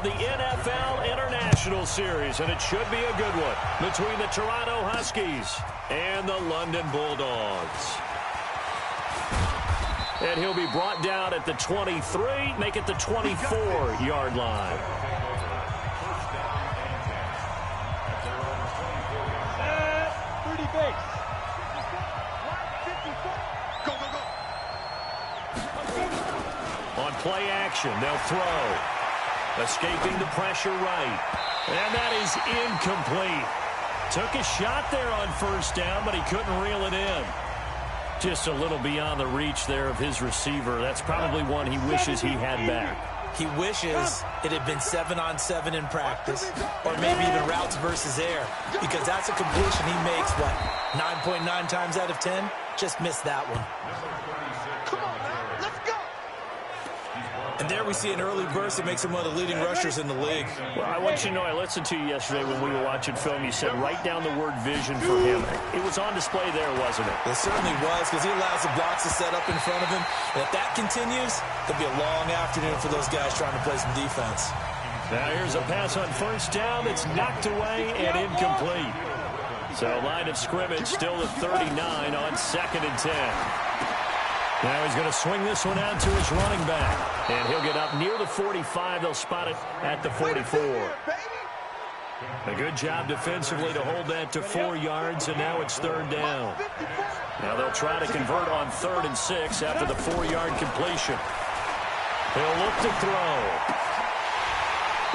of the NFL International Series, and it should be a good one between the Toronto Huskies and the London Bulldogs. And he'll be brought down at the 23, make it the 24-yard line. On play action, they'll throw. Escaping the pressure right. And that is incomplete. Took a shot there on first down, but he couldn't reel it in. Just a little beyond the reach there of his receiver. That's probably one he wishes he had back. He wishes it had been 7-on-7 in practice, or maybe even routes versus air, because that's a completion he makes, what, 9.9 times out of 10? Just missed that one. And there we see an early burst that makes him one of the leading rushers in the league. Well, I want you to know, I listened to you yesterday when we were watching film. You said write down the word vision for him. It was on display there, wasn't it? It certainly was, because he allows the blocks to set up in front of him. And if that continues, it'll be a long afternoon for those guys trying to play some defense. Now here's a pass on first down that's knocked away and incomplete. So line of scrimmage still at 39 on 2nd and 10. Now he's going to swing this one out to his running back. And he'll get up near the 45. They'll spot it at the 44. A good job defensively to hold that to 4 yards, and now it's 3rd down. Now they'll try to convert on 3rd and 6 after the 4-yard completion. He'll look to throw.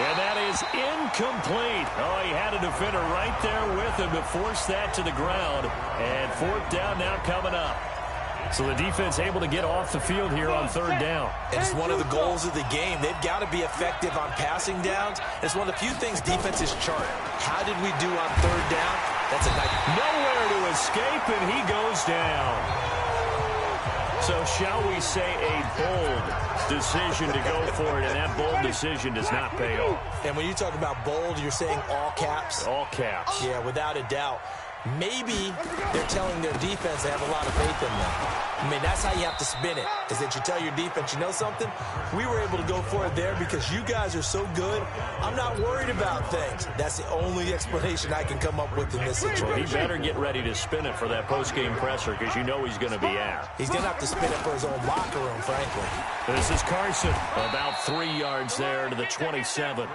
And that is incomplete. Oh, he had a defender right there with him to force that to the ground. And 4th down now coming up. So the defense able to get off the field here on 3rd down. And it's one of the goals of the game. They've got to be effective on passing downs. It's one of the few things defenses chart. How did we do on 3rd down? That's a nice... Nowhere to escape, and he goes down. So shall we say a bold decision to go for it, and that bold decision does not pay off. And when you talk about bold, you're saying all caps? All caps. Yeah, without a doubt. Maybe they're telling their defense they have a lot of faith in them. I mean, that's how you have to spin it, is that you tell your defense, you know something? We were able to go for it there because you guys are so good. I'm not worried about things. That's the only explanation I can come up with in this situation. Well, he better get ready to spin it for that post-game presser because you know he's going to be out. He's going to have to spin it for his own locker room, frankly. This is Carson, about 3 yards there to the 27.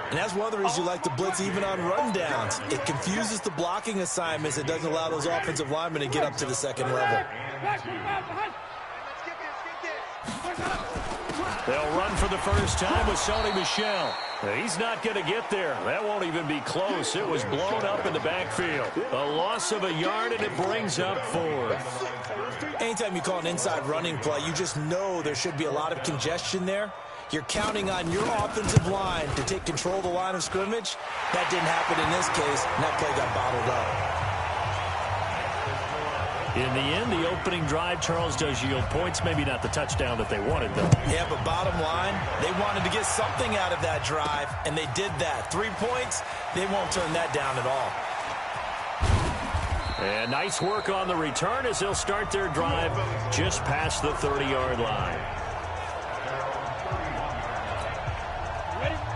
And that's one of the reasons you like to blitz even on rundowns. It confuses the blocking assignments. It doesn't allow those offensive linemen to get up to the second level. They'll run for the first time with Sony Michel. He's not going to get there. That won't even be close. It was blown up in the backfield. A loss of a yard, and it brings up 4th. Anytime you call an inside running play, you just know there should be a lot of congestion there. You're counting on your offensive line to take control of the line of scrimmage. That didn't happen in this case, and that play got bottled up. In the end, the opening drive, Charles, does yield points. Maybe not the touchdown that they wanted, though. Yeah, but bottom line, they wanted to get something out of that drive, and they did that. 3 points, they won't turn that down at all. And nice work on the return as they'll start their drive just past the 30-yard line.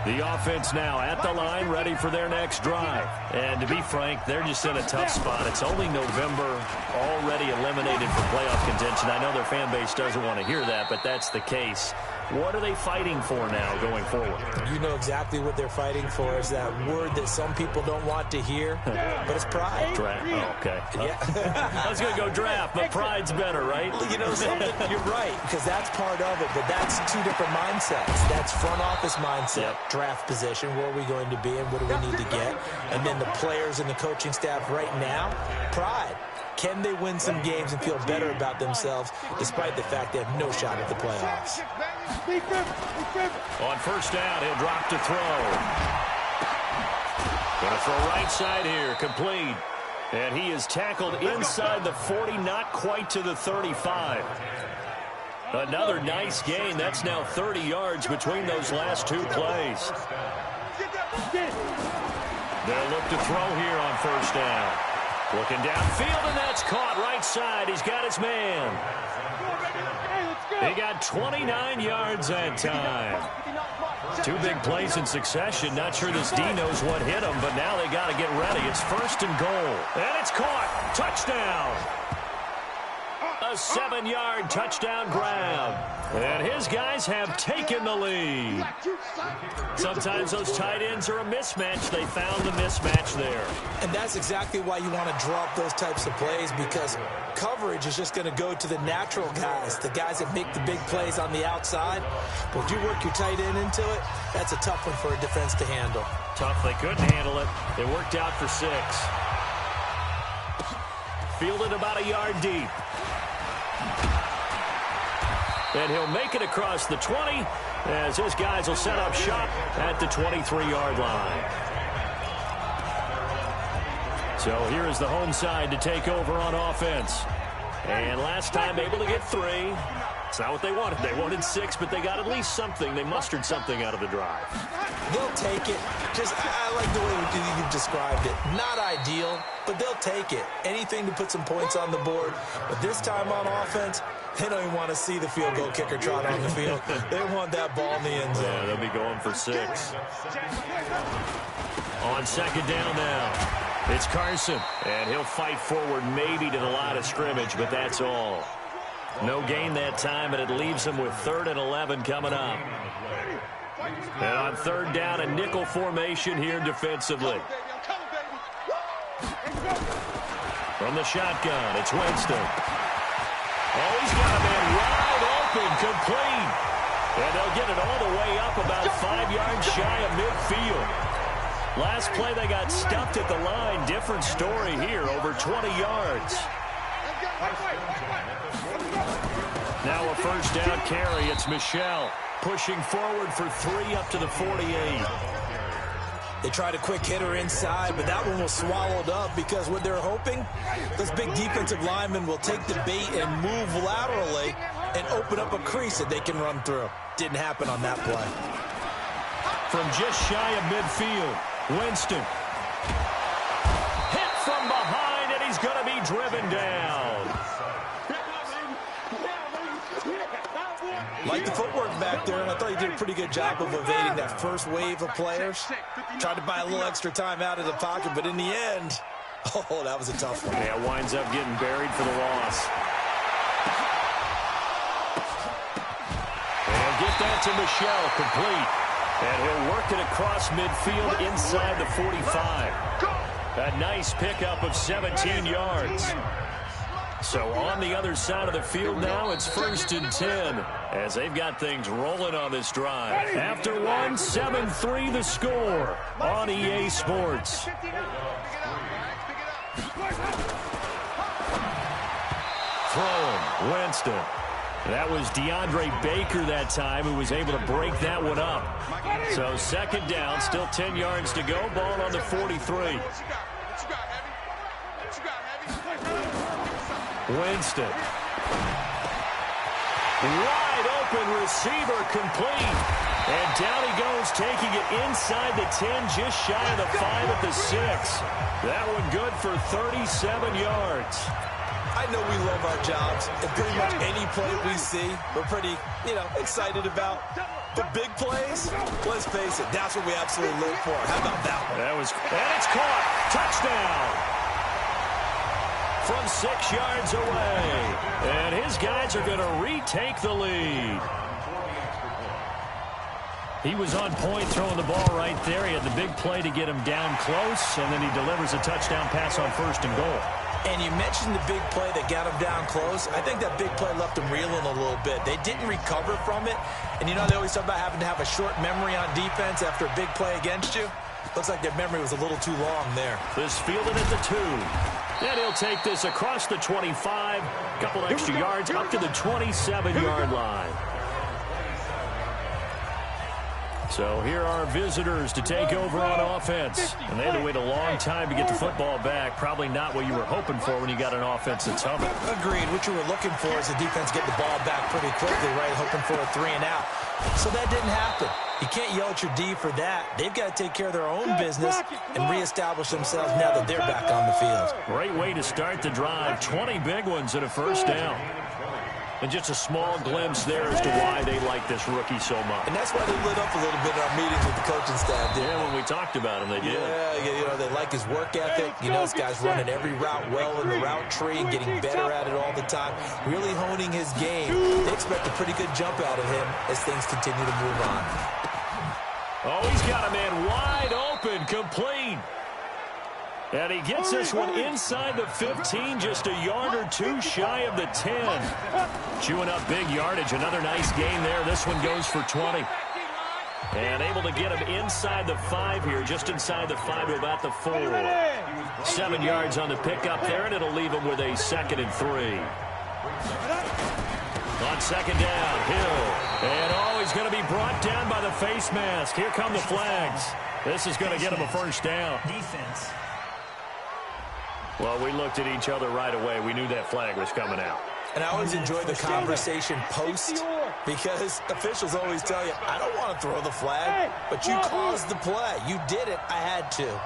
The offense now at the line, ready for their next drive. And to be frank, they're just in a tough spot. It's only November, already eliminated from playoff contention. I know their fan base doesn't want to hear that, but that's the case. What are they fighting for now going forward? You know exactly what they're fighting for is that word that some people don't want to hear, but it's pride. Draft. Oh, okay. Yeah. I was going to go draft, but pride's better, right? You know something? You're right, because that's part of it, but that's 2 different mindsets. That's front office mindset, draft position, where are we going to be and what do we need to get? And then the players and the coaching staff right now, pride. Can they win some games and feel better about themselves despite the fact they have no shot at the playoffs? On first down, he'll drop to throw. Going to throw right side here, complete. And he is tackled inside the 40, not quite to the 35. Another nice gain. That's now 30 yards between those last 2 plays. They'll look to throw here on first down. Looking downfield, and that's caught right side. He's got his man. He got 29 yards that time. Two big plays in succession. Not sure this D knows what hit him, but now they got to get ready. It's 1st and goal. And it's caught. Touchdown. A 7-yard touchdown grab. And his guys have taken the lead. Sometimes those tight ends are a mismatch. They found the mismatch there. And that's exactly why you want to drop those types of plays, because coverage is just going to go to the natural guys, the guys that make the big plays on the outside. But if you work your tight end into it, that's a tough one for a defense to handle. Tough. They couldn't handle it. It worked out for 6. Fielded about a yard deep. And he'll make it across the 20 as his guys will set up shop at the 23-yard line. So here is the home side to take over on offense. And last time able to get 3. It's not what they wanted. They wanted 6, but they got at least something. They mustered something out of the drive. They'll take it. I like the way you've described it. Not ideal, but they'll take it. Anything to put some points on the board. But this time on offense, they don't even want to see the field goal kicker trot on the field. They want that ball in the end zone. Yeah, they'll be going for 6. On 2nd down now, it's Carson. And he'll fight forward maybe to the line of scrimmage, but that's all. No gain that time, and it leaves him with 3rd and 11 coming up. And on 3rd down, a nickel formation here defensively. From the shotgun, it's Winston. Oh, he's got a man wide open, complete. And they'll get it all the way up about 5 yards shy of midfield. Last play, they got stuffed at the line. Different story here, over 20 yards. Now a 1st down carry. It's Michel pushing forward for 3 up to the 48. They tried a quick hitter inside, but that one was swallowed up because what they're hoping, those big defensive linemen will take the bait and move laterally and open up a crease that they can run through. Didn't happen on that play. From just shy of midfield, Winston. Hit from behind, and he's going to be driven down. Like the footwork back there, and I thought he did a pretty good job of evading that first wave of players. Tried to buy a little extra time out of the pocket, but in the end, oh, that was a tough one. Yeah, winds up getting buried for the loss. And get that to Michel, complete. And he'll work it across midfield inside the 45. A nice pickup of 17 yards. So on the other side of the field now, it's 1st and 10 as they've got things rolling on this drive. After 1, 7-3 the score on EA Sports. Throwing, Winston. That was DeAndre Baker that time who was able to break that one up. So 2nd down, still 10 yards to go. Ball on the 43. Winston. Wide open receiver, complete. And down he goes, taking it inside the 10, just shy of the 5 at the 6. That one good for 37 yards. I know we love our jobs, and pretty much any play we see, we're pretty, excited about. The big plays, let's face it, that's what we absolutely live for. How about that one? And it's caught. Touchdown. From 6 yards away. And his guys are going to retake the lead. He was on point throwing the ball right there. He had the big play to get him down close, and then he delivers a touchdown pass on 1st and goal. And you mentioned the big play that got him down close. I think that big play left him reeling a little bit. They didn't recover from it. And they always talk about having to have a short memory on defense after a big play against you. Looks like their memory was a little too long there. This fielded at the 2. And he'll take this across the 25. A couple extra yards up to the 27-yard line. So here are visitors to take over on offense. And they had to wait a long time to get the football back. Probably not what you were hoping for when you got an offense that's humming. Agreed. What you were looking for is the defense get the ball back pretty quickly, right? Hoping for a 3 and out. So that didn't happen. You can't yell at your D for that. They've got to take care of their own business and reestablish themselves now that they're back on the field. Great way to start the drive. 20 big ones and a 1st down. And just a small glimpse there as to why they like this rookie so much. And that's why they lit up a little bit in our meetings with the coaching staff. Yeah, when we talked about him, they did. Yeah, they like his work ethic. This guy's running every route well in the route tree and getting better at it all the time, really honing his game. They expect a pretty good jump out of him as things continue to move on. Oh, he's got a man wide open, complete. And he gets this one inside the 15, just a yard or two shy of the 10. Chewing up big yardage. Another nice gain there. This one goes for 20. And able to get him inside the 5 here, just inside the 5 to about the 4. 7 yards on the pickup there, and it'll leave him with a 2nd and 3. On 2nd down, Hill. And he's going to be brought down by the face mask. Here come the flags. This is going to get him a first down. Defense. Well, we looked at each other right away. We knew that flag was coming out. And I always enjoy the conversation post because officials always tell you, I don't want to throw the flag, but you caused the play. You did it. I had to.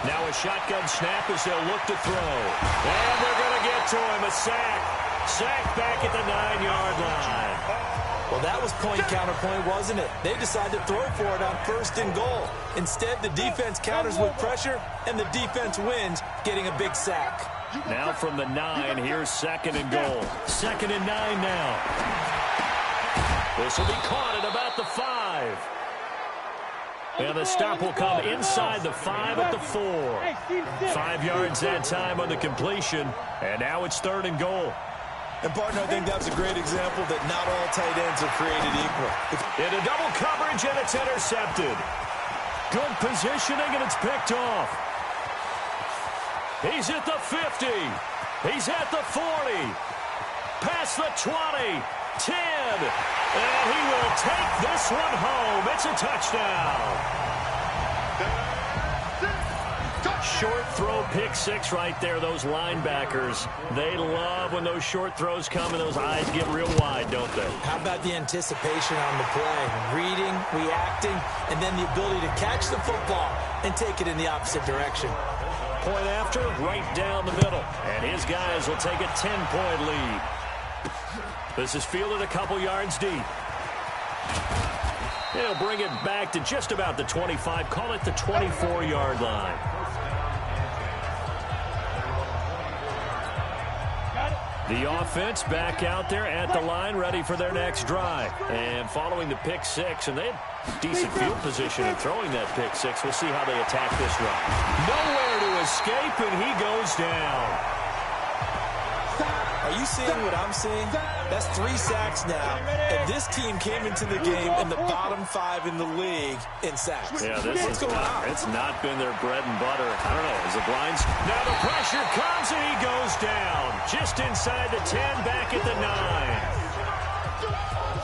Now a shotgun snap as they'll look to throw. And they're going to get to him. A sack. Sack back at the 9-yard line. Well, that was point counterpoint, wasn't it? They decided to throw for it on 1st and goal. Instead, the defense counters with pressure, and the defense wins, getting a big sack. Now from the 9, here's 2nd and goal. 2nd and 9 now. This will be caught at about the 5. And the stop will come inside the 5 at the 4. 5 yards that time on the completion, and now it's 3rd and goal. And, partner, I think that's a great example that not all tight ends are created equal. Into double coverage, and it's intercepted. Good positioning, and it's picked off. He's at the 50. He's at the 40. Past the 20. 10. And he will take this one home. It's a touchdown. Short throw, pick 6 right there. Those linebackers, they love when those short throws come and those eyes get real wide, don't they? How about the anticipation on the play? Reading, reacting, and then the ability to catch the football and take it in the opposite direction. Point after, right down the middle. And his guys will take a 10-point lead. This is fielded a couple yards deep. He'll bring it back to just about the 25. Call it the 24-yard line. The offense back out there at the line, ready for their next drive. And following the pick 6, and they had decent field position in throwing that pick 6. We'll see how they attack this run. Nowhere to escape, and he goes down. Are you seeing what I'm seeing? That's 3 sacks now, and this team came into the game in the bottom 5 in the league in sacks. Yeah, what's going on? It's not been their bread and butter. I don't know. Is it blinds? Now the pressure comes, and he goes down. Just inside the 10, back at the 9.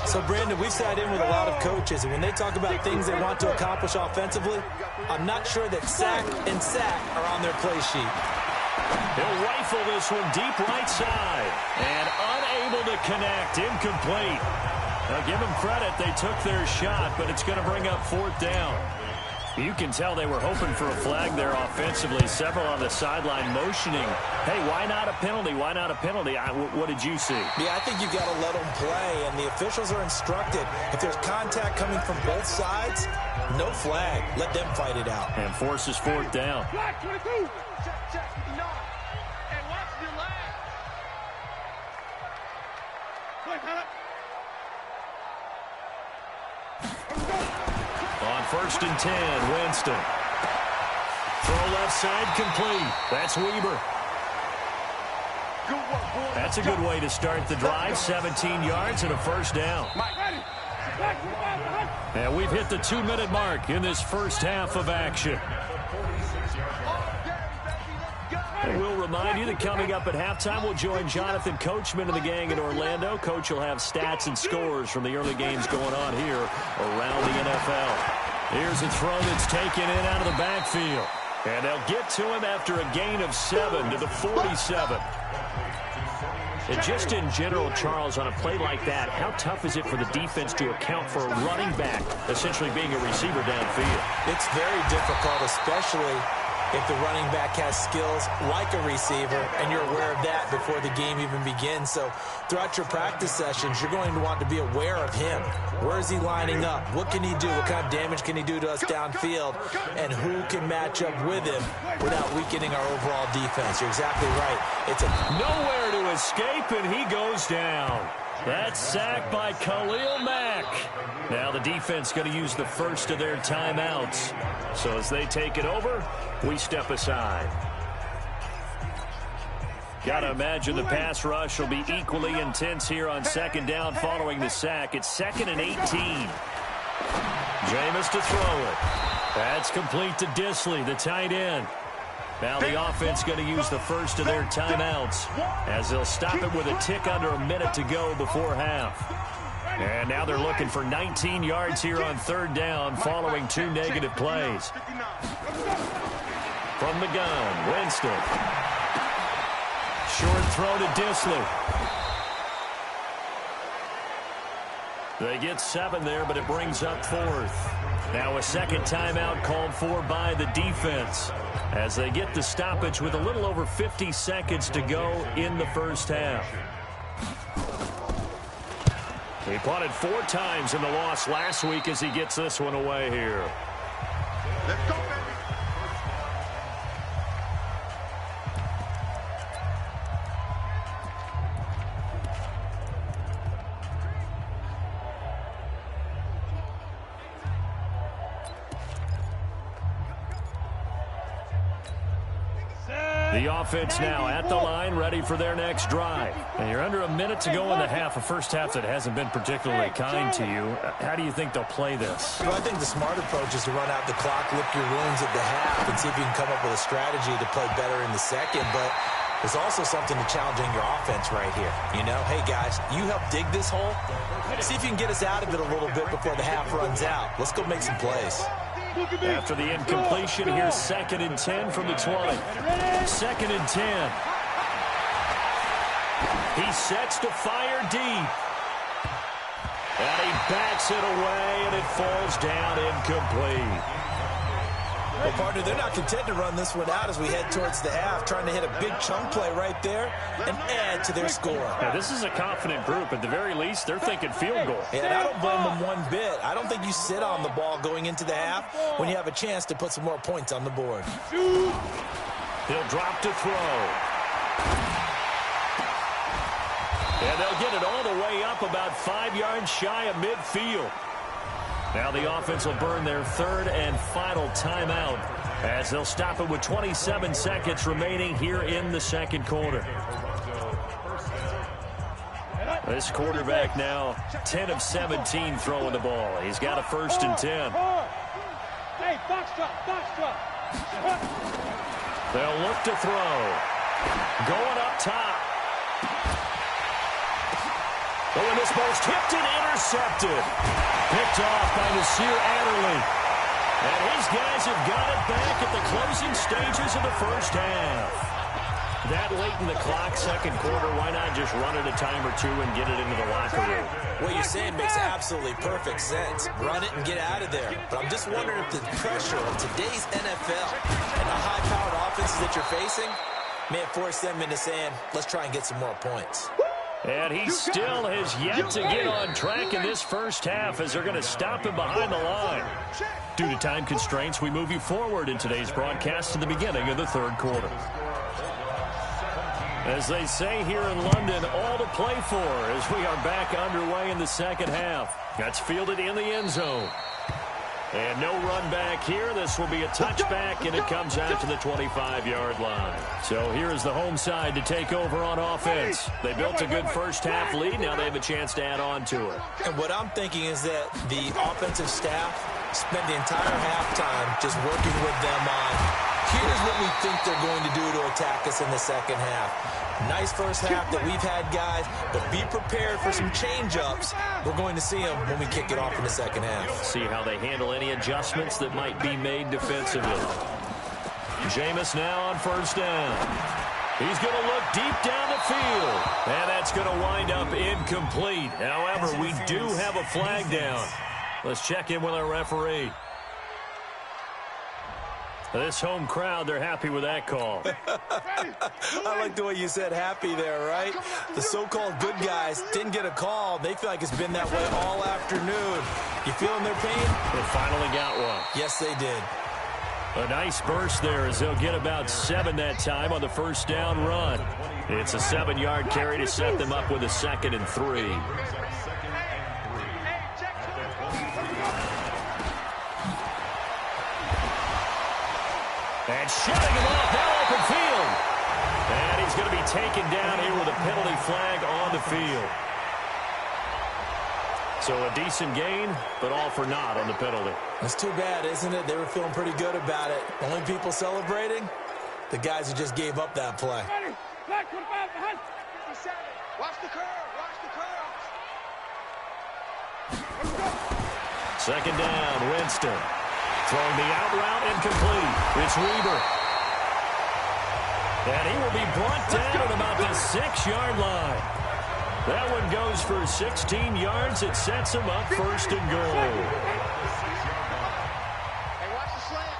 So, Brandon, we've sat in with a lot of coaches, and when they talk about things they want to accomplish offensively, I'm not sure that sack and sack are on their play sheet. He'll rifle this one deep right side. And unable to connect. Incomplete. Now, give them credit. They took their shot, but it's going to bring up 4th down. You can tell they were hoping for a flag there offensively. Several on the sideline motioning. Hey, why not a penalty? Why not a penalty? What did you see? Yeah, I think you've got to let them play, and the officials are instructed. If there's contact coming from both sides, no flag. Let them fight it out. And forces 4th down. On 1st and 10, Winston. Throw left side, complete. That's Weber. That's a good way to start the drive. 17 yards and a first down. And we've hit the 2-minute mark in this first half of action. And we'll remind you that coming up at halftime, we'll join Jonathan Coachman and the gang in Orlando. Coach will have stats and scores from the early games going on here around the NFL. Here's a throw that's taken in out of the backfield. And they'll get to him after a gain of 7 to the 47. And just in general, Charles, on a play like that, how tough is it for the defense to account for a running back essentially being a receiver downfield? It's very difficult, especially if the running back has skills like a receiver, and you're aware of that before the game even begins. So throughout your practice sessions, you're going to want to be aware of him. Where is he lining up? What can he do? What kind of damage can he do to us downfield? And who can match up with him without weakening our overall defense? You're exactly right. It's nowhere to escape, and he goes down. That's sacked by Khalil Mack. Now the defense going to use the first of their timeouts. So as they take it over, we step aside. Got to imagine the pass rush will be equally intense here on second down following the sack. It's 2nd and 18. Jameis to throw it. That's complete to Disley, the tight end. Now the offense going to use the first of their timeouts as they'll stop it with a tick under a minute to go before half. And now they're looking for 19 yards here on third down following 2 negative plays. From the gun, Winston. Short throw to Disley. They get 7 there, but it brings up 4th. Now a second timeout called for by the defense as they get the stoppage with a little over 50 seconds to go in the first half. He punted 4 times in the loss last week as he gets this one away here. Let's go, baby. The offense now at the line, ready for their next drive. And you're under a minute to go in the half, a first half that hasn't been particularly kind to you. How do you think they'll play this? Well, I think the smart approach is to run out the clock, lick your wounds at the half, and see if you can come up with a strategy to play better in the second. But there's also something to challenging your offense right here. You know, hey, guys, you help dig this hole. See if you can get us out of it a little bit before the half runs out. Let's go make some plays. After the incompletion, here's 2nd and 10 from the 20. 2nd and 10. He sets to fire deep. And he backs it away, and it falls down incomplete. Well, partner, they're not content to run this one out as we head towards the half, trying to hit a big chunk play right there and add to their score. Now, this is a confident group. At the very least, they're thinking field goal. Yeah, and I don't blame them one bit. I don't think you sit on the ball going into the half when you have a chance to put some more points on the board. He'll drop to throw. And they'll get it all the way up about 5 yards shy of midfield. Now the offense will burn their 3rd and final timeout as they'll stop it with 27 seconds remaining here in the second quarter. This quarterback now 10 of 17 throwing the ball. He's got a 1st and 10. Hey, box drop. They'll look to throw. Going up top. Oh, and this ball's tipped and intercepted. Picked off by Nasir Adderley. And his guys have got it back at the closing stages of the first half. That late in the clock, second quarter, why not just run it a time or two and get it into the locker room? What you're saying makes absolutely perfect sense. Run it and get out of there. But I'm just wondering if the pressure of today's NFL and the high-powered offenses that you're facing may have forced them into saying, let's try and get some more points. And he still has yet to get on track in this first half as they're going to stop him behind the line. Due to time constraints, we move you forward in today's broadcast to the beginning of the third quarter. As they say here in London, all to play for as we are back underway in the second half. That's fielded in the end zone. And no run back here. This will be a touchback, and it comes out to the 25-yard line. So here is the home side to take over on offense. They built a good first-half lead. Now they have a chance to add on to it. And what I'm thinking is that the offensive staff spent the entire halftime just working with them on, here's what we think they're going to do to attack us in the second half. Nice first half that we've had, guys, but be prepared for some change-ups. We're going to see them when we kick it off in the second half. See how they handle any adjustments that might be made defensively. Jameis now on first down. He's going to look deep down the field, and that's going to wind up incomplete. However, we do have a flag down. Let's check in with our referee. This home crowd, they're happy with that call. I like the way you said happy there, right? The so-called good guys didn't get a call. They feel like it's been that way all afternoon. You feeling their pain? They finally got one. Yes, they did. A nice burst there as they'll get about 7 that time on the first down run. It's a 7-yard carry to set them up with a 2nd and 3. And shutting him off now open field. And he's going to be taken down here with a penalty flag on the field. So a decent gain, but all for naught on the penalty. That's too bad, isn't it? They were feeling pretty good about it. Only people celebrating? The guys who just gave up that play. Watch the curve. Watch the curve. Second down, Winston. Throwing the out route incomplete. It's Weaver. And he will be brought down at about the 6-yard line. That one goes for 16 yards. It sets him up 1st and goal. Hey, watch the slant.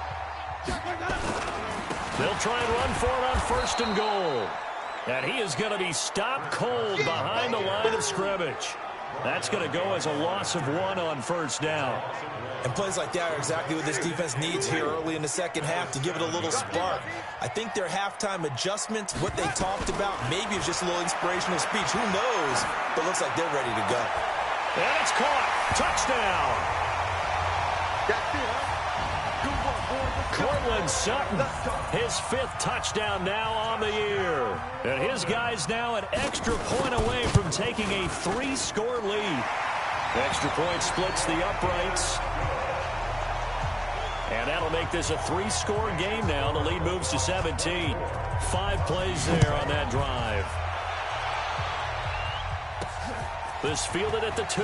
They'll try and run for it on 1st and goal. And he is going to be stopped cold behind the line of scrimmage. That's going to go as a loss of 1 on 1st down. And plays like that are exactly what this defense needs here early in the second half to give it a little spark. I think their halftime adjustments, what they talked about, maybe it's just a little inspirational speech. Who knows? But it looks like they're ready to go. And it's caught. Touchdown. That's it, huh? Cortland Sutton, his 5th touchdown now on the year. And his guys now an extra point away from taking a 3-score lead. Extra point splits the uprights. And that'll make this a 3-score game now. The lead moves to 17. 5 plays there on that drive. This fielded at the 2.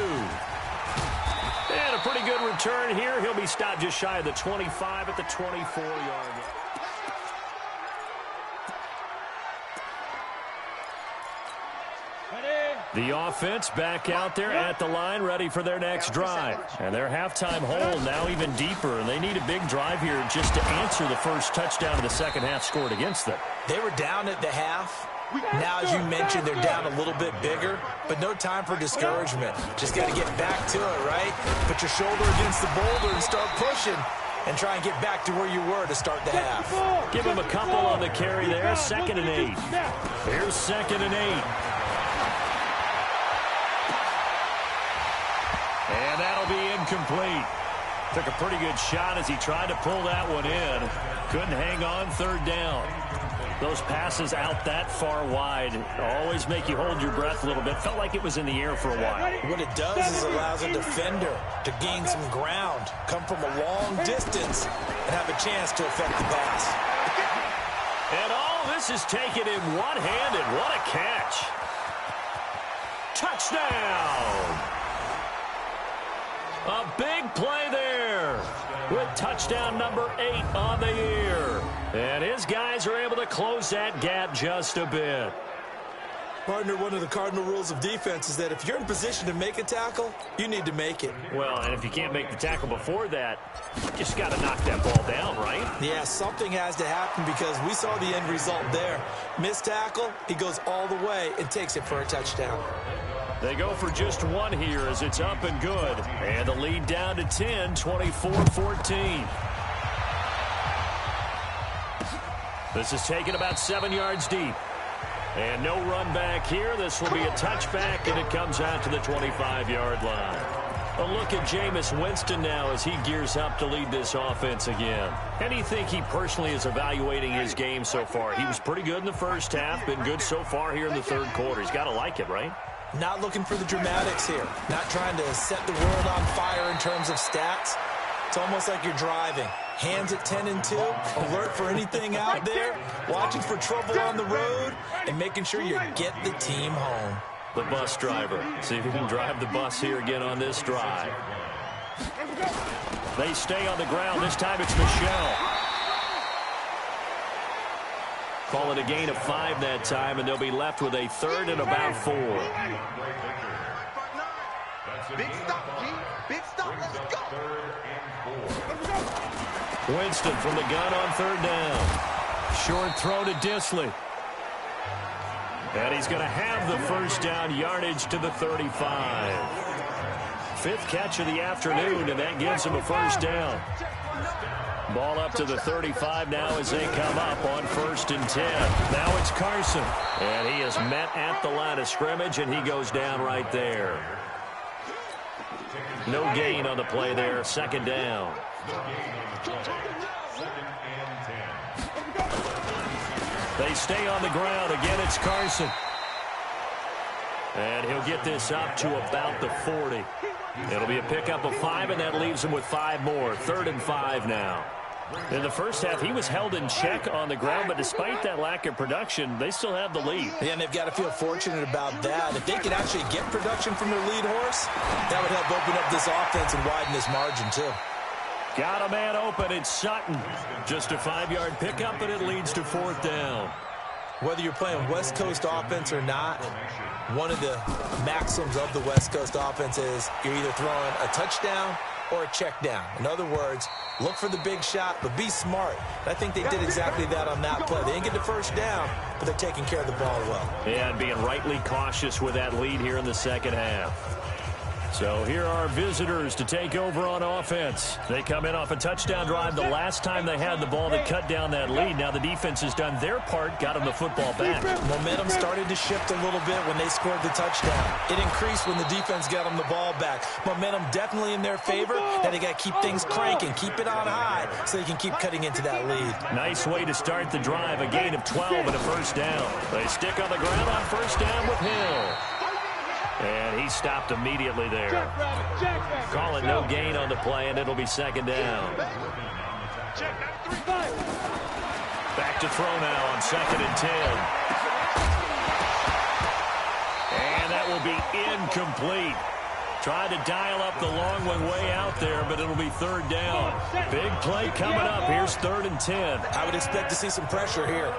And a pretty good return here. He'll be stopped just shy of the 25 at the 24-yard line. The offense back out there at the line, ready for their next drive. And their halftime hole now even deeper, and they need a big drive here just to answer the first touchdown of the second half scored against them. They were down at the half. Now, as you mentioned, they're down a little bit bigger, but no time for discouragement. Just got to get back to it, right? Put your shoulder against the boulder and start pushing and try and get back to where you were to start the half. Give him a couple on the carry there, 2nd and 8. Here's 2nd and 8. And that'll be incomplete. Took a pretty good shot as he tried to pull that one in. Couldn't hang on 3rd down. Those passes out that far wide always make you hold your breath a little bit. Felt like it was in the air for a while. What it does is allows a defender to gain some ground, come from a long distance, and have a chance to affect the pass. And all this is taken in one-handed. What a catch. Touchdown. A big play there with touchdown number 8 on the year. And his guys are able to close that gap just a bit. Partner, one of the cardinal rules of defense is that if you're in position to make a tackle, you need to make it. Well, and if you can't make the tackle before that, you just got to knock that ball down, right? Yeah, something has to happen because we saw the end result there. Missed tackle, he goes all the way and takes it for a touchdown. They go for just 1 here as it's up and good. And the lead down to 10, 24-14. This is taken about 7 yards deep. And no run back here. This will be a touchback, and it comes out to the 25-yard line. A look at Jameis Winston now as he gears up to lead this offense again. How do you think he personally is evaluating his game so far? He was pretty good in the first half, been good so far here in the 3rd quarter. He's got to like it, right? Not looking for the dramatics here. Not trying to set the world on fire in terms of stats. It's almost like you're driving. Hands at 10 and 2, alert for anything out there, watching for trouble on the road, and making sure you get the team home. The bus driver. See if he can drive the bus here again on this drive. They stay on the ground. This time it's Michelle. Call it a gain of 5 that time, and they'll be left with a 3rd and about 4. Big stop, G. Big stop. Let's go. Winston from the gun on third down. Short throw to Disley. And he's going to have the first down, yardage to the 35. Fifth catch of the afternoon, and that gives him a first down. Ball up to the 35 now as they come up on 1st and 10. Now it's Carson. And he is met at the line of scrimmage, and he goes down right there. No gain on the play there. 2nd down. They stay on the ground. Again, it's Carson. And he'll get this up to about the 40. It'll be a pickup of 5, and that leaves him with 5 more. 3rd and 5 now. In the first half, he was held in check on the ground, but despite that lack of production, they still have the lead. Yeah, and they've got to feel fortunate about that. If they could actually get production from their lead horse, that would help open up this offense and widen this margin, too. Got a man open. It's Sutton. Just a 5-yard pickup, and it leads to 4th down. Whether you're playing West Coast offense or not, one of the maxims of the West Coast offense is you're either throwing a touchdown or a check down. In other words, look for the big shot, but be smart. I think they did exactly that on that play. They didn't get the first down, but they're taking care of the ball well. Yeah, and being rightly cautious with that lead here in the second half. So here are visitors to take over on offense. They come in off a touchdown drive the last time they had the ball that cut down that lead. Now the defense has done their part, got them the football back. Momentum started to shift a little bit when they scored the touchdown. It increased when the defense got them the ball back. Momentum definitely in their favor. Now they got to keep things cranking, keep it on high so they can keep cutting into that lead. Nice way to start the drive, a gain of 12 and a first down. They stick on the ground on first down with Hill. And he stopped immediately there. Call it no gain on the play, and it'll be 2nd down. Back to throw now on 2nd and 10. And that will be incomplete. Tried to dial up the long one way out there, but it'll be 3rd down. Big play coming up. Here's 3rd and 10. I would expect to see some pressure here.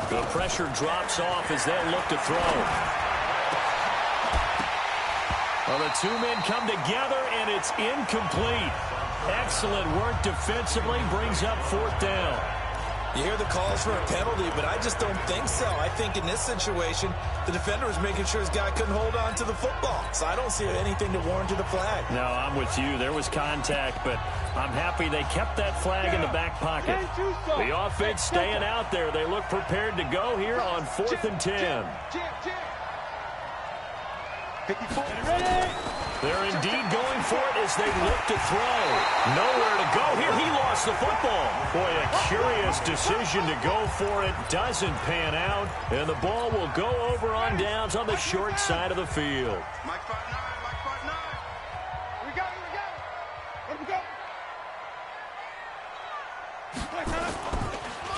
The pressure drops off as they'll look to throw. Well, the two men come together, and it's incomplete. Excellent work defensively, brings up 4th down. You hear the calls for a penalty, but I just don't think so. I think in this situation, the defender was making sure his guy couldn't hold on to the football. So I don't see anything to warrant the flag. No, I'm with you. There was contact, but I'm happy they kept that flag in the back pocket. The offense staying out there. They look prepared to go here on 4th and 10. They're indeed going for it as they look to throw. Nowhere to go here. He lost the football. Boy, a curious decision to go for it. Doesn't pan out. And the ball will go over on downs on the short side of the field. Mike 5-9, Mike 5-9. We got it, Let him go.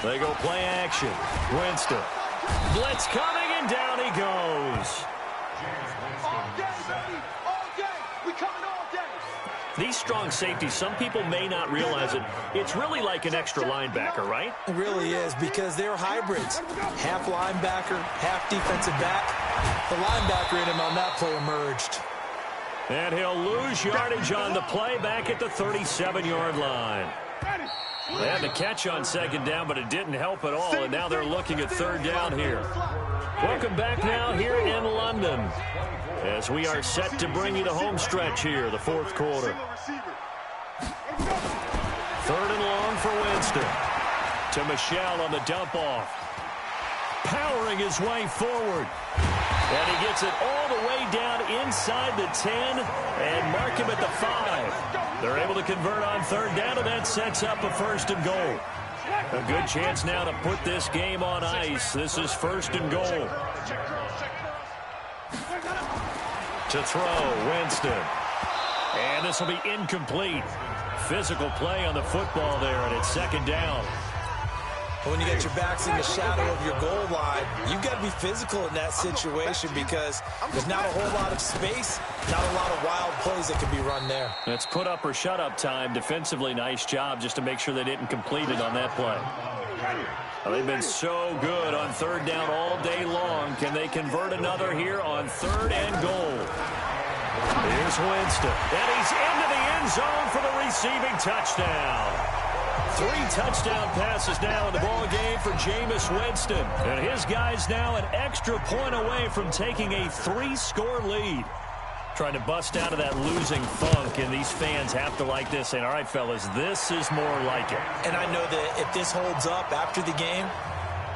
They go play action. Winston. Blitz coming, and down he goes. All day, baby. All day. We coming all day. These strong safeties, some people may not realize it. It's really like an extra linebacker, right? It really is, because they're hybrids. Half linebacker, half defensive back. The linebacker in him on that play emerged. And he'll lose yardage on the play back at the 37-yard line. They had the catch on 2nd down, but it didn't help at all, and now they're looking at 3rd down here. Welcome back now here in London as we are set to bring you the home stretch here, the 4th quarter. 3rd and long for Winston. To Michel on the dump-off. Powering his way forward. And he gets it all the way down inside the 10 and mark him at the 5. They're able to convert on 3rd down, and that sets up a 1st and goal. A good chance now to put this game on ice. This is 1st and goal. To throw, Winston. And this will be incomplete. Physical play on the football there, and it's 2nd down. When you get your backs in the shadow of your goal line, you've got to be physical in that situation because there's not a whole lot of space, not a lot of wild plays that can be run there. It's put up or shut up time. Defensively, nice job just to make sure they didn't complete it on that play. Well, they've been so good on 3rd down all day long. Can they convert another here on 3rd and goal? Here's Winston, and he's into the end zone for the receiving touchdown. 3 touchdown passes now in the ball game for Jameis Winston. And his guys now an extra point away from taking a 3-score lead. Trying to bust out of that losing funk, and these fans have to like this. And, all right, fellas, this is more like it. And I know that if this holds up after the game,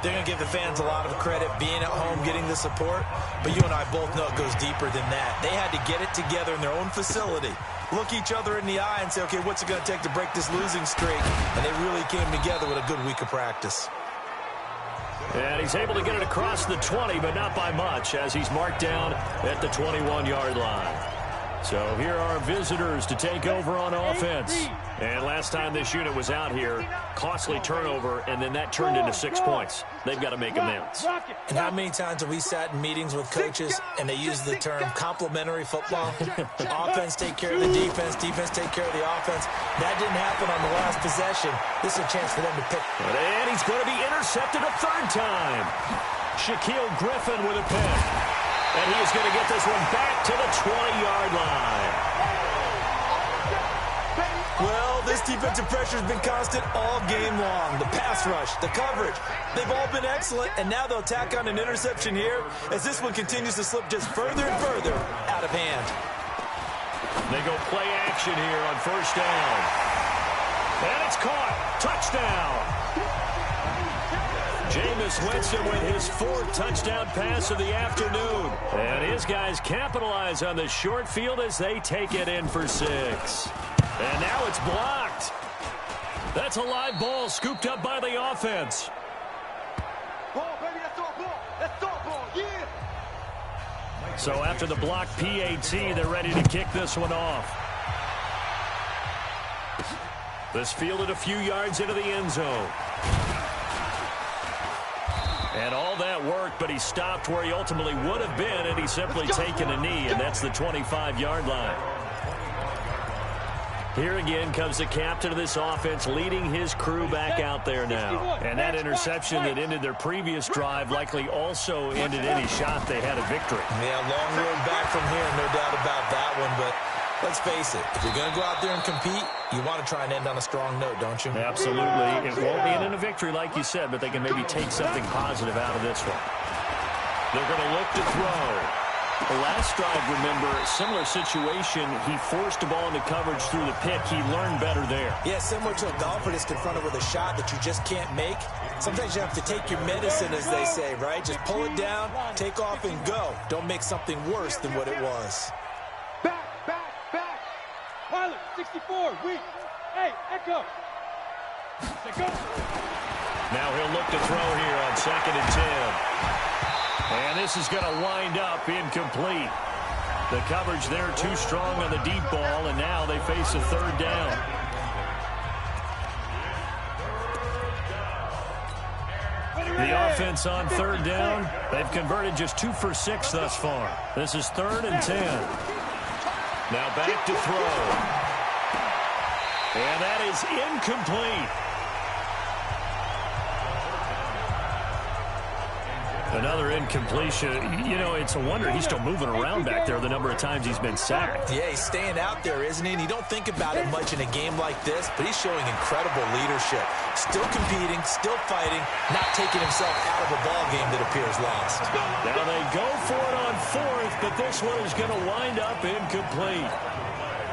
they're going to give the fans a lot of credit being at home, getting the support. But you and I both know it goes deeper than that. They had to get it together in their own facility, look each other in the eye and say, okay, what's it going to take to break this losing streak? And they really came together with a good week of practice. And he's able to get it across the 20, but not by much, as he's marked down at the 21-yard line. So here are visitors to take over on offense. And last time this unit was out here, costly turnover, and then that turned into 6 points. They've got to make amends. And how many times have we sat in meetings with coaches and they use the term complementary football? Offense take care of the defense, defense take care of the offense. That didn't happen on the last possession. This is a chance for them to pick. And he's going to be intercepted a 3rd time. Shaquille Griffin with a pick. And he is going to get this one back to the 20-yard line. Well, this defensive pressure has been constant all game long. The pass rush, the coverage, they've all been excellent, and now they'll tack on an interception here as this one continues to slip just further and further out of hand. They go play action here on 1st down. And it's caught. Touchdown. Jameis Winston with his 4th touchdown pass of the afternoon. And his guys capitalize on the short field as they take it in for 6. And now it's blocked. That's a live ball scooped up by the offense. Ball, baby, that's our ball. That's our ball, yeah. So after the blocked PAT, they're ready to kick this one off. This fielded a few yards into the end zone. And all that worked, but he stopped where he ultimately would have been, and he's simply taken a knee, and that's the 25-yard line. Here again comes the captain of this offense, leading his crew back out there now. And that interception that ended their previous drive likely also ended any shot they had a victory. Yeah, long road back from here, no doubt about that one, but let's face it, if you're going to go out there and compete, you want to try and end on a strong note, don't you? Absolutely. It won't be in a victory, like you said, but they can maybe take something positive out of this one. They're going to look to throw. The last drive, remember, similar situation. He forced the ball into coverage through the pick. He learned better there. Yeah, similar to a golfer that's confronted with a shot that you just can't make. Sometimes you have to take your medicine, as they say, right? Just pull it down, take off, and go. Don't make something worse than what it was. Back. Pilot, 64, weak. Hey, Echo. Go. Now he'll look to throw here on 2nd and 10. And this is going to wind up incomplete. The coverage there too strong on the deep ball, and now they face a 3rd down. The offense on 3rd down, they've converted just 2 for 6 thus far. This is 3rd and 10. Now back to throw. And that is incomplete. Another incompletion. You know, it's a wonder he's still moving around back there the number of times he's been sacked. Yeah, he's staying out there, isn't he? And you don't think about it much in a game like this, but he's showing incredible leadership. Still competing, still fighting, not taking himself out of a ball game that appears lost. Now they go for it on 4th, but this one is going to wind up incomplete.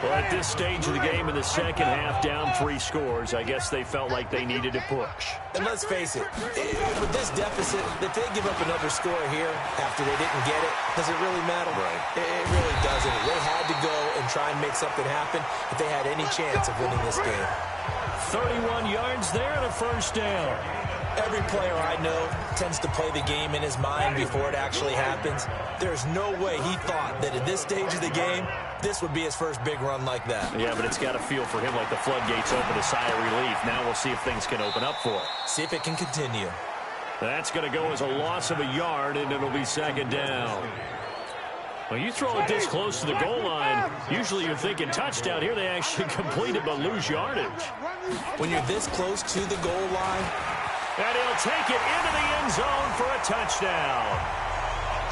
Well, at this stage of the game in the second half, down 3 scores, I guess they felt like they needed to push. And let's face it, with this deficit, if they give up another score here after they didn't get it, does it really matter? Right. It really doesn't. They had to go and try and make something happen if they had any chance of winning this game. 31 yards there and a 1st down. Every player I know tends to play the game in his mind before it actually happens. There's no way he thought that at this stage of the game, this would be his first big run like that. Yeah, but it's got to feel for him like the floodgates open, a sigh of relief. Now we'll see if things can open up for him. See if it can continue. That's going to go as a loss of a yard, and it'll be 2nd down. Well, you throw it this close to the goal line, usually you're thinking touchdown. Here they actually complete it but lose yardage. When you're this close to the goal line, and he'll take it into the end zone for a touchdown.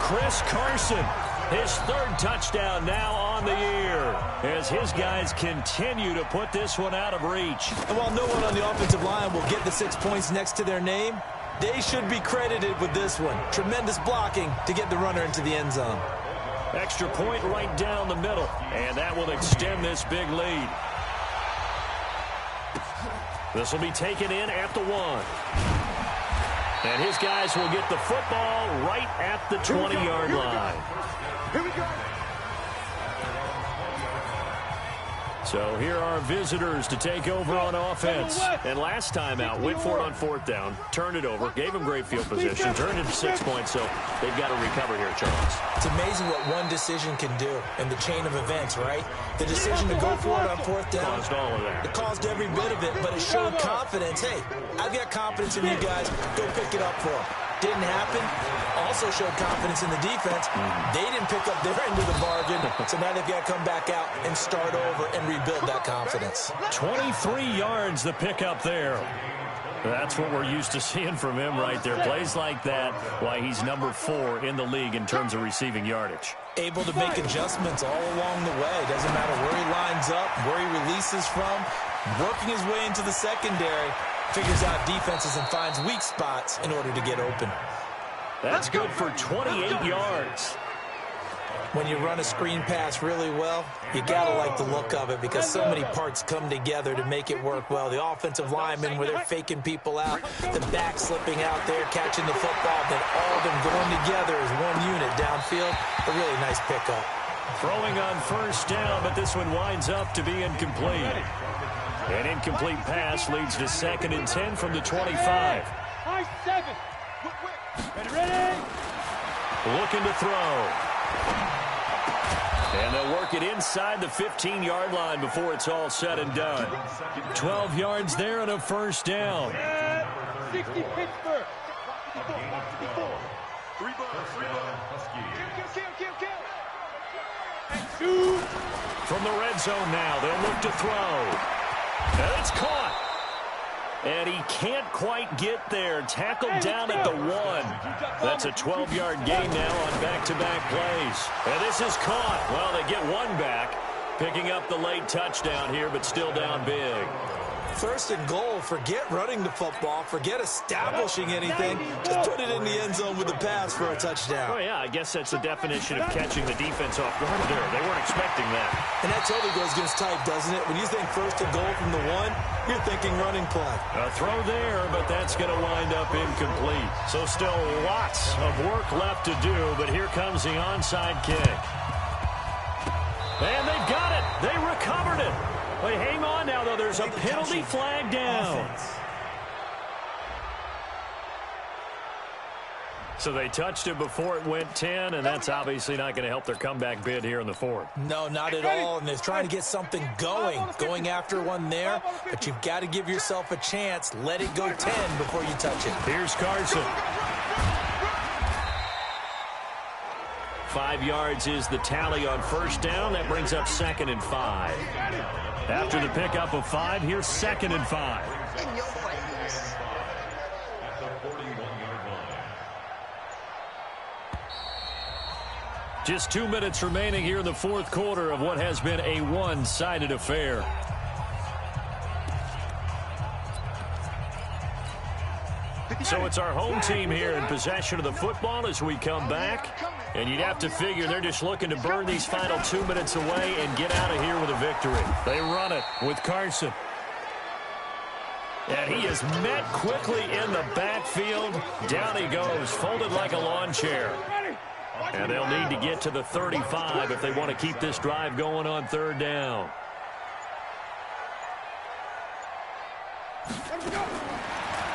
Chris Carson His third touchdown now on the year as his guys continue to put this one out of reach. And while no one on the offensive line will get the 6 points next to their name, they should be credited with this one. Tremendous blocking to get the runner into the end zone. Extra point right down the middle, and that will extend this big lead. This will be taken in at the 1. And his guys will get the football right at the 20-yard line. Here we go. So here are visitors to take over on offense. And last time out, went for it on 4th down, turned it over, gave them great field position, turned it to 6 points, so they've got to recover here, Charles. It's amazing what one decision can do in the chain of events, right? The decision to go for it on 4th down. Caused all of that. It caused every bit of it, but it showed confidence. Hey, I've got confidence in you guys. Go pick it up for them. Didn't happen. Also showed confidence in the defense. They didn't pick up their end of the bargain, so now they've got to come back out and start over and rebuild that confidence. 23 yards the pickup there. That's what we're used to seeing from him right there. Plays like that, why he's number 4 in the league in terms of receiving yardage. Able to make adjustments all along the way. Doesn't matter where he lines up, where he releases from, working his way into the secondary. Figures out defenses and finds weak spots in order to get open. That's good for 28 yards. When you run a screen pass really well, you got to like the look of it because so many parts come together to make it work well. The offensive linemen, where they're faking people out, the back slipping out there, catching the football, then all of them going together as one unit downfield. A really nice pickup. Throwing on 1st down, but this one winds up to be incomplete. An incomplete pass leads to 2nd and 10 from the 25. High 7. Ready? Looking to throw. And they'll work it inside the 15-yard line before it's all said and done. 12 yards there and a 1st down. 60 Pittsburgh. 54. 3 Kill. From the red zone now, they'll look to throw. And it's caught. And he can't quite get there. Tackled down at the 1. That's a 12-yard gain now on back-to-back plays. And this is caught. Well, they get one back, picking up the late touchdown here, but still down big. 1st and goal, forget running the football, forget establishing anything, just put it in the end zone with the pass for a touchdown. Oh, yeah, I guess that's the definition of catching the defense off guard there. They weren't expecting that. And that totally goes against type, doesn't it? When you think 1st and goal from the 1, you're thinking running play. A throw there, but that's going to wind up incomplete. So still lots of work left to do, but here comes the onside kick. And they've got it. They recovered it. Wait, hang on now, though. There's a penalty flag down. So they touched it before it went 10, and that's obviously not going to help their comeback bid here in the 4th. No, not at all, and they're trying to get something going after one there, but you've got to give yourself a chance. Let it go 10 before you touch it. Here's Carson. 5 yards is the tally on 1st down. That brings up 2nd and 5. After the pickup of 5, here's 2nd and 5. Just 2 minutes remaining here in the 4th quarter of what has been a one-sided affair. So it's our home team here in possession of the football as we come back. And you'd have to figure they're just looking to burn these final 2 minutes away and get out of here with a victory. They run it with Carson. And he is met quickly in the backfield. Down he goes, folded like a lawn chair. And they'll need to get to the 35 if they want to keep this drive going on 3rd down.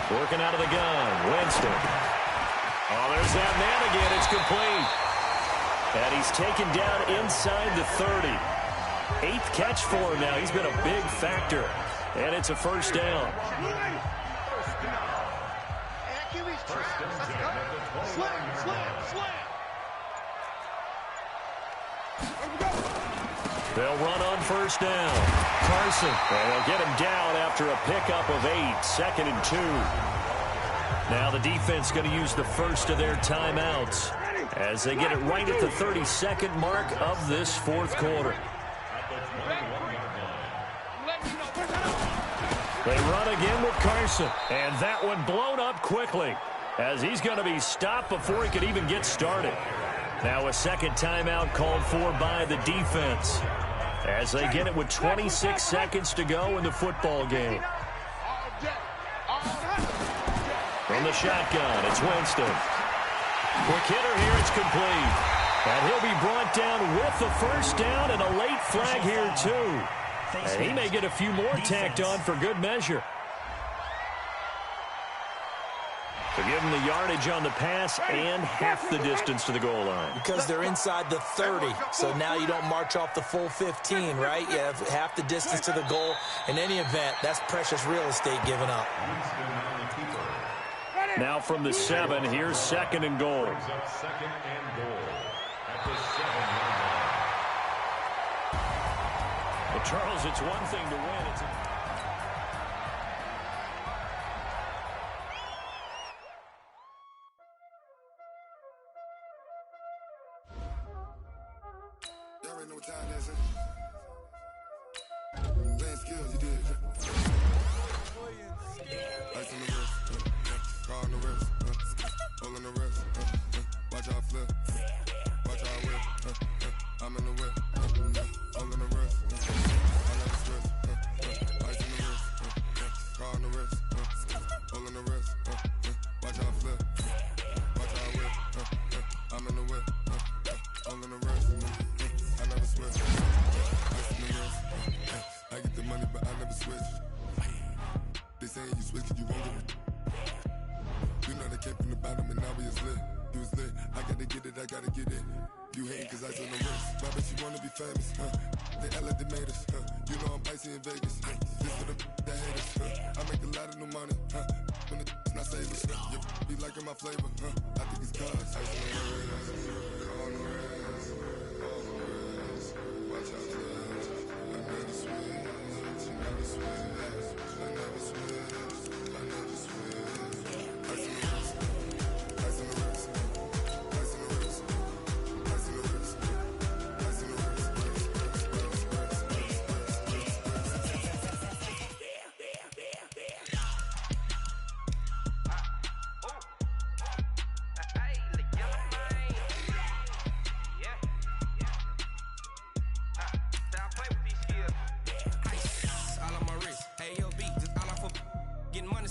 Working out of the gun, Winston. Oh, there's that man again. It's complete. And he's taken down inside the 30. 8th catch for him now. He's been a big factor. And it's a 1st down. They'll run on 1st down. Carson. And they'll get him down after a pickup of 8. 2nd and 2. Now the defense going to use the first of their timeouts. as they get it right at the 32nd mark of this fourth quarter. They run again with Carson, and that one blown up quickly as he's going to be stopped before he could even get started. Now a second timeout called for by the defense as they get it with 26 seconds to go in the football game. From the shotgun, it's Winston. Quick hitter here, it's complete. And he'll be brought down with the first down and a late flag here too. And he may get a few more tacked on for good measure. So give him the yardage on the pass and half the distance to the goal line. Because they're inside the 30, so now you don't march off the full 15, right? You have half the distance to the goal. In any event, that's precious real estate given up. Now from the 7, here's second and goal. Well, Charles, it's one thing to win. Y'all already know what time it is, playing skills, you did. Ice on the wrist, car on the wrist, hole on the wrist, watch out flip, watch out whip, I'm in the whip, hole on the wrist, I never switch, ice on the wrist, car on the wrist, hole on the wrist, watch out flip, watch out whip, I'm in the whip, hole on the wrist, I never switch, ice on the wrist, I get the money but I never switch. They saying you switch 'cause you won't get it. You know they came from the bottom and now we is lit. You was lit, I gotta get it, I gotta get it. You hating 'cause I on the wrist. Why bet you wanna be famous, They Ella they made us, You know I'm icy in Vegas, This for the that hate us, I make a lot of new money, When it's not savers, You be liking my flavor, I think it's cause ice on the wrist, on the wrist, on the wrist. Watch out, I never switch, I never switch. I never switch, I never switch. Ice on the wrist, ice on the wrist, ice on the wrist, ice on the wrist, ice on the wrist,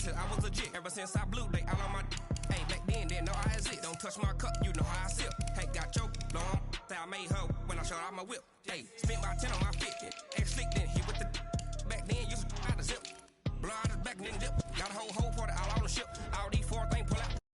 I was legit ever since I blew they all on my hey back then didn't know I exist. Don't touch my cup, you know how I sip. Hey, got choked long, I made her when I showed out my whip. Hey, spent about 10 on my fit, ex-slick then hit with the back then used to out the zip. Blood is back then dip. Got a whole party all on the ship. All these 4 things pull out.